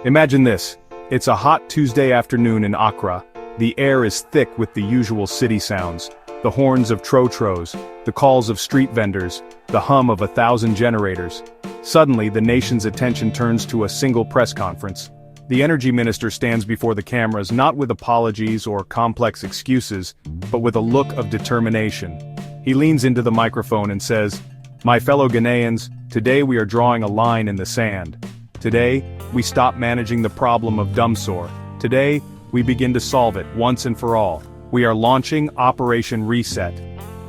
Imagine this. It's a hot Tuesday afternoon in Accra. The air is thick with the usual city sounds. The horns of trotros, the calls of street vendors, the hum of 1,000 generators. Suddenly, the nation's attention turns to a single press conference. The energy minister stands before the cameras not with apologies or complex excuses, but with a look of determination. He leans into the microphone and says, "My fellow Ghanaians, today we are drawing a line in the sand. Today, we stop managing the problem of Dumsor. Today, we begin to solve it once and for all. We are launching Operation Reset."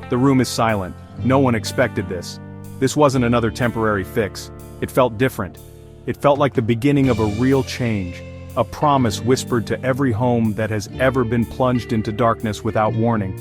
The room is silent. No one expected this. This wasn't another temporary fix. It felt different. It felt like the beginning of a real change, a promise whispered to every home that has ever been plunged into darkness without warning.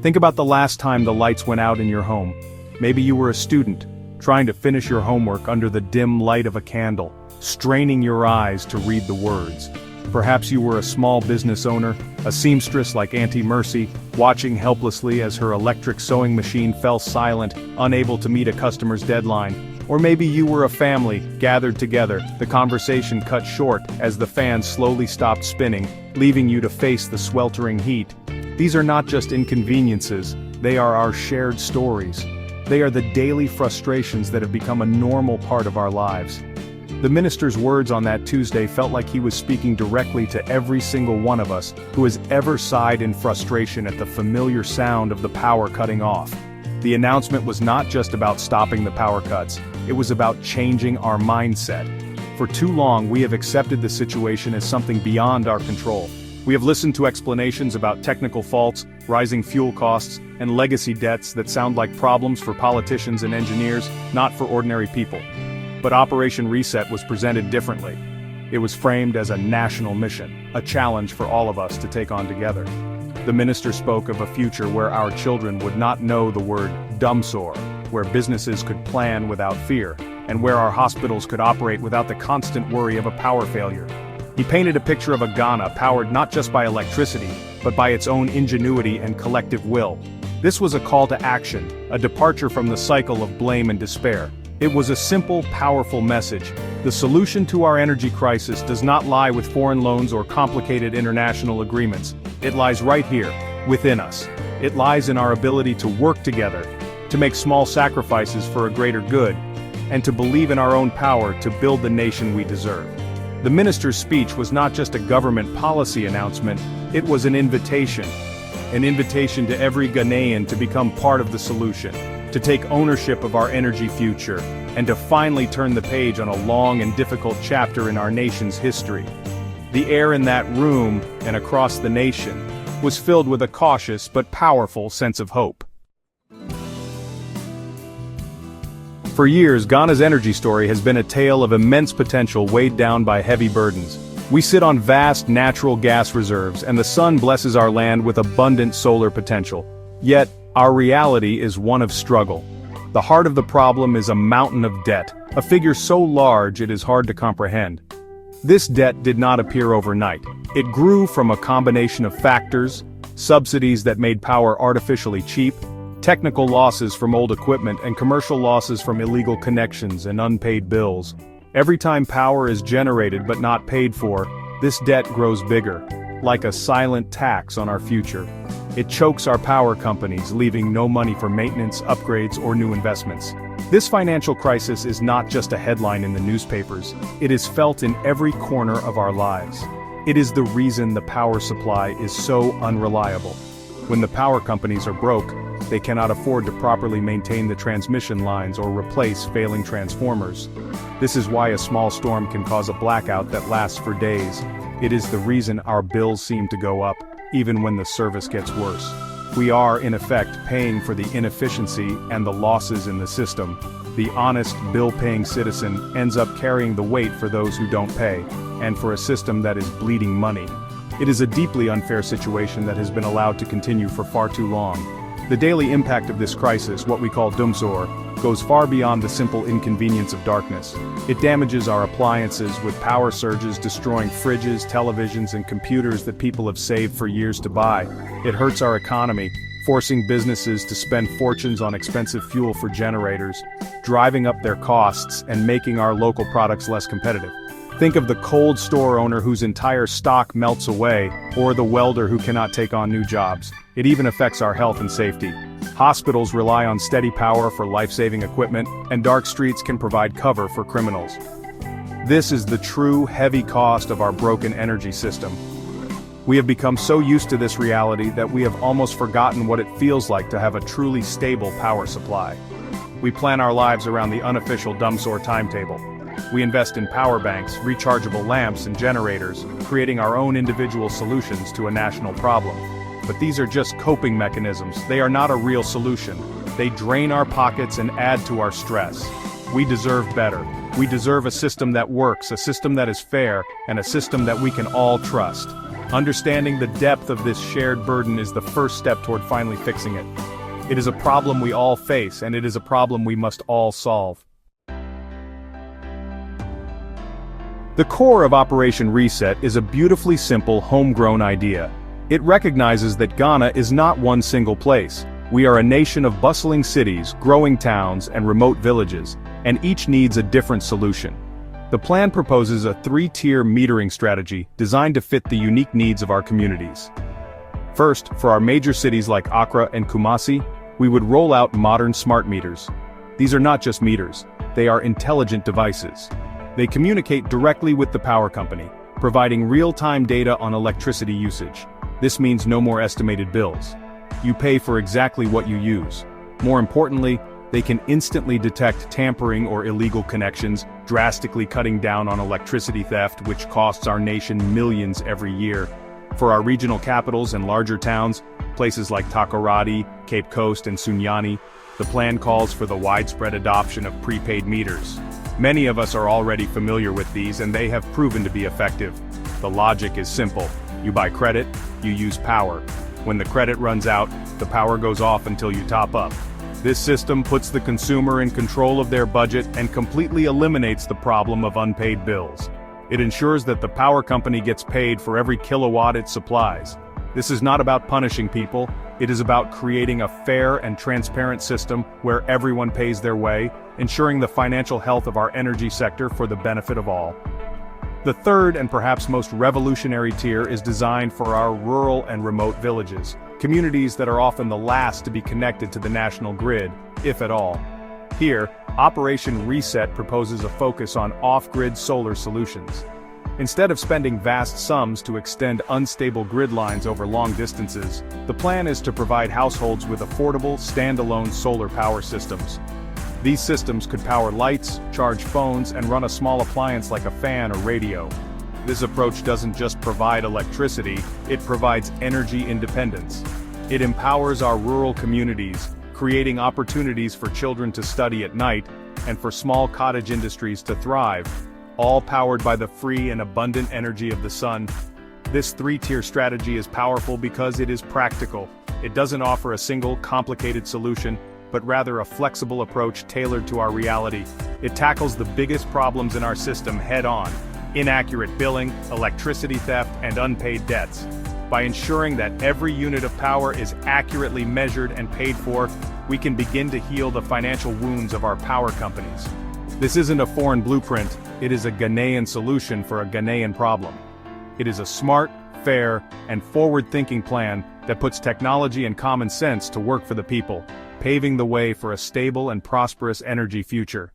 Think about the last time the lights went out in your home. Maybe you were a student, trying to finish your homework under the dim light of a candle, straining your eyes to read the words. Perhaps you were a small business owner, a seamstress like Auntie Mercy, watching helplessly as her electric sewing machine fell silent, unable to meet a customer's deadline. Or maybe you were a family, gathered together, the conversation cut short as the fan slowly stopped spinning, leaving you to face the sweltering heat. These are not just inconveniences, they are our shared stories. They are the daily frustrations that have become a normal part of our lives. The minister's words on that Tuesday felt like he was speaking directly to every single one of us who has ever sighed in frustration at the familiar sound of the power cutting off. The announcement was not just about stopping the power cuts, it was about changing our mindset. For too long we have accepted the situation as something beyond our control. We have listened to explanations about technical faults, rising fuel costs, and legacy debts that sound like problems for politicians and engineers, not for ordinary people. But Operation Reset was presented differently. It was framed as a national mission, a challenge for all of us to take on together. The minister spoke of a future where our children would not know the word Dumsor, where businesses could plan without fear, and where our hospitals could operate without the constant worry of a power failure. He painted a picture of a Ghana powered not just by electricity, but by its own ingenuity and collective will. This was a call to action, a departure from the cycle of blame and despair. It was a simple, powerful message. The solution to our energy crisis does not lie with foreign loans or complicated international agreements. It lies right here, within us. It lies in our ability to work together, to make small sacrifices for a greater good, and to believe in our own power to build the nation we deserve. The minister's speech was not just a government policy announcement, it was an invitation to every Ghanaian to become part of the solution, to take ownership of our energy future, and to finally turn the page on a long and difficult chapter in our nation's history. The air in that room, and across the nation, was filled with a cautious but powerful sense of hope. For years, Ghana's energy story has been a tale of immense potential weighed down by heavy burdens. We sit on vast natural gas reserves, and the sun blesses our land with abundant solar potential. Yet, our reality is one of struggle. The heart of the problem is a mountain of debt, a figure so large it is hard to comprehend. This debt did not appear overnight. It grew from a combination of factors: subsidies that made power artificially cheap, technical losses from old equipment, and commercial losses from illegal connections and unpaid bills. Every time power is generated but not paid for, this debt grows bigger, like a silent tax on our future. It chokes our power companies, leaving no money for maintenance, upgrades, or new investments. This financial crisis is not just a headline in the newspapers, it is felt in every corner of our lives. It is the reason the power supply is so unreliable. When the power companies are broke, they cannot afford to properly maintain the transmission lines or replace failing transformers. This is why a small storm can cause a blackout that lasts for days. It is the reason our bills seem to go up, even when the service gets worse. We are, in effect, paying for the inefficiency and the losses in the system. The honest, bill-paying citizen ends up carrying the weight for those who don't pay, and for a system that is bleeding money. It is a deeply unfair situation that has been allowed to continue for far too long. The daily impact of this crisis, what we call Dumsor, goes far beyond the simple inconvenience of darkness. It damages our appliances, with power surges destroying fridges, televisions, and computers that people have saved for years to buy. It hurts our economy, forcing businesses to spend fortunes on expensive fuel for generators, driving up their costs and making our local products less competitive. Think of the cold store owner whose entire stock melts away, or the welder who cannot take on new jobs. It even affects our health and safety. Hospitals rely on steady power for life-saving equipment, and dark streets can provide cover for criminals. This is the true heavy cost of our broken energy system. We have become so used to this reality that we have almost forgotten what it feels like to have a truly stable power supply. We plan our lives around the unofficial Dumsor timetable. We invest in power banks, rechargeable lamps, and generators, creating our own individual solutions to a national problem. But these are just coping mechanisms. They are not a real solution. They drain our pockets and add to our stress. We deserve better. We deserve a system that works, a system that is fair, and a system that we can all trust. Understanding the depth of this shared burden is the first step toward finally fixing it. It is a problem we all face, and it is a problem we must all solve. The core of Operation Reset is a beautifully simple, homegrown idea. It recognizes that Ghana is not one single place. We are a nation of bustling cities, growing towns, and remote villages, and each needs a different solution. The plan proposes a three-tier metering strategy designed to fit the unique needs of our communities. First, for our major cities like Accra and Kumasi, we would roll out modern smart meters. These are not just meters, they are intelligent devices. They communicate directly with the power company, providing real-time data on electricity usage. This means no more estimated bills. You pay for exactly what you use. More importantly, they can instantly detect tampering or illegal connections, drastically cutting down on electricity theft, which costs our nation millions every year. For our regional capitals and larger towns, places like Takoradi, Cape Coast, and Sunyani, the plan calls for the widespread adoption of prepaid meters. Many of us are already familiar with these, and they have proven to be effective. The logic is simple. You buy credit, you use power. When the credit runs out, the power goes off until you top up. This system puts the consumer in control of their budget and completely eliminates the problem of unpaid bills. It ensures that the power company gets paid for every kilowatt it supplies. This is not about punishing people, it is about creating a fair and transparent system where everyone pays their way, ensuring the financial health of our energy sector for the benefit of all. The third and perhaps most revolutionary tier is designed for our rural and remote villages, communities that are often the last to be connected to the national grid, if at all. Here, Operation Reset proposes a focus on off-grid solar solutions. Instead of spending vast sums to extend unstable grid lines over long distances, the plan is to provide households with affordable, standalone solar power systems. These systems could power lights, charge phones, and run a small appliance like a fan or radio. This approach doesn't just provide electricity, it provides energy independence. It empowers our rural communities, creating opportunities for children to study at night, and for small cottage industries to thrive, all powered by the free and abundant energy of the sun. This three-tier strategy is powerful because it is practical. It doesn't offer a single, complicated solution, but rather a flexible approach tailored to our reality. It tackles the biggest problems in our system head-on: inaccurate billing, electricity theft, and unpaid debts. By ensuring that every unit of power is accurately measured and paid for, we can begin to heal the financial wounds of our power companies. This isn't a foreign blueprint, it is a Ghanaian solution for a Ghanaian problem. It is a smart, fair, and forward-thinking plan that puts technology and common sense to work for the people, paving the way for a stable and prosperous energy future.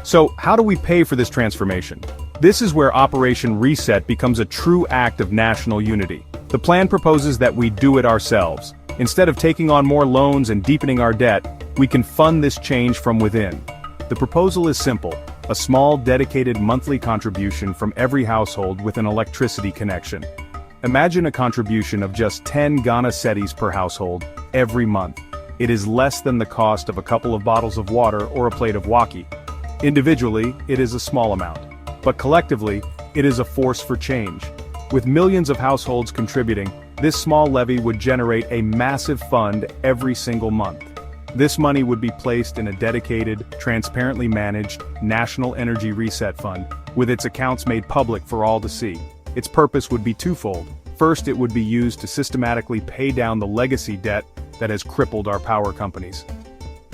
So, how do we pay for this transformation? This is where Operation Reset becomes a true act of national unity. The plan proposes that we do it ourselves. Instead of taking on more loans and deepening our debt, we can fund this change from within. The proposal is simple: a small, dedicated monthly contribution from every household with an electricity connection. Imagine a contribution of just 10 Ghana cedis per household, every month. It is less than the cost of a couple of bottles of water or a plate of waki. Individually, it is a small amount. But collectively, it is a force for change. With millions of households contributing, this small levy would generate a massive fund every single month. This money would be placed in a dedicated, transparently managed, National Energy Reset Fund, with its accounts made public for all to see. Its purpose would be twofold. First, it would be used to systematically pay down the legacy debt that has crippled our power companies.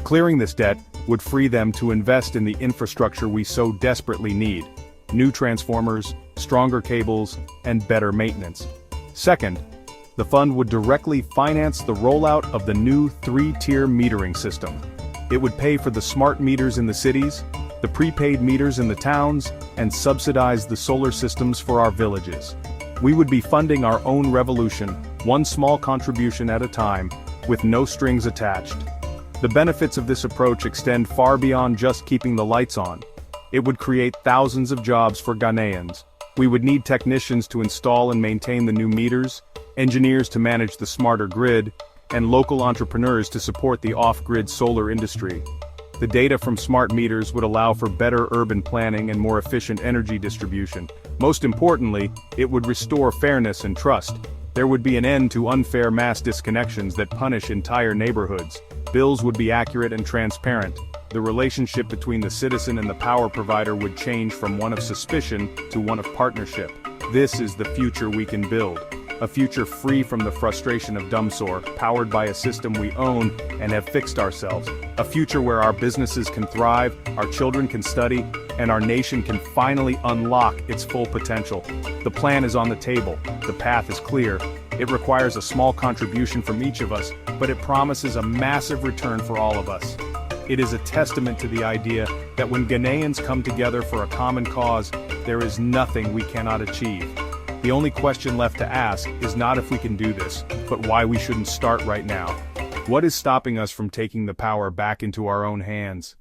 Clearing this debt would free them to invest in the infrastructure we so desperately need: new transformers, stronger cables, and better maintenance. Second, the fund would directly finance the rollout of the new 3-tier metering system. It would pay for the smart meters in the cities, the prepaid meters in the towns, and subsidize the solar systems for our villages. We would be funding our own revolution, one small contribution at a time, with no strings attached. The benefits of this approach extend far beyond just keeping the lights on. It would create thousands of jobs for Ghanaians. We would need technicians to install and maintain the new meters, engineers to manage the smarter grid, and local entrepreneurs to support the off-grid solar industry. The data from smart meters would allow for better urban planning and more efficient energy distribution. Most importantly, it would restore fairness and trust. There would be an end to unfair mass disconnections that punish entire neighborhoods. Bills would be accurate and transparent. The relationship between the citizen and the power provider would change from one of suspicion to one of partnership. This is the future we can build. A future free from the frustration of Dumsor, powered by a system we own and have fixed ourselves. A future where our businesses can thrive, our children can study, and our nation can finally unlock its full potential. The plan is on the table. The path is clear. It requires a small contribution from each of us, but it promises a massive return for all of us. It is a testament to the idea that when Ghanaians come together for a common cause, there is nothing we cannot achieve. The only question left to ask is not if we can do this, but why we shouldn't start right now. What is stopping us from taking the power back into our own hands?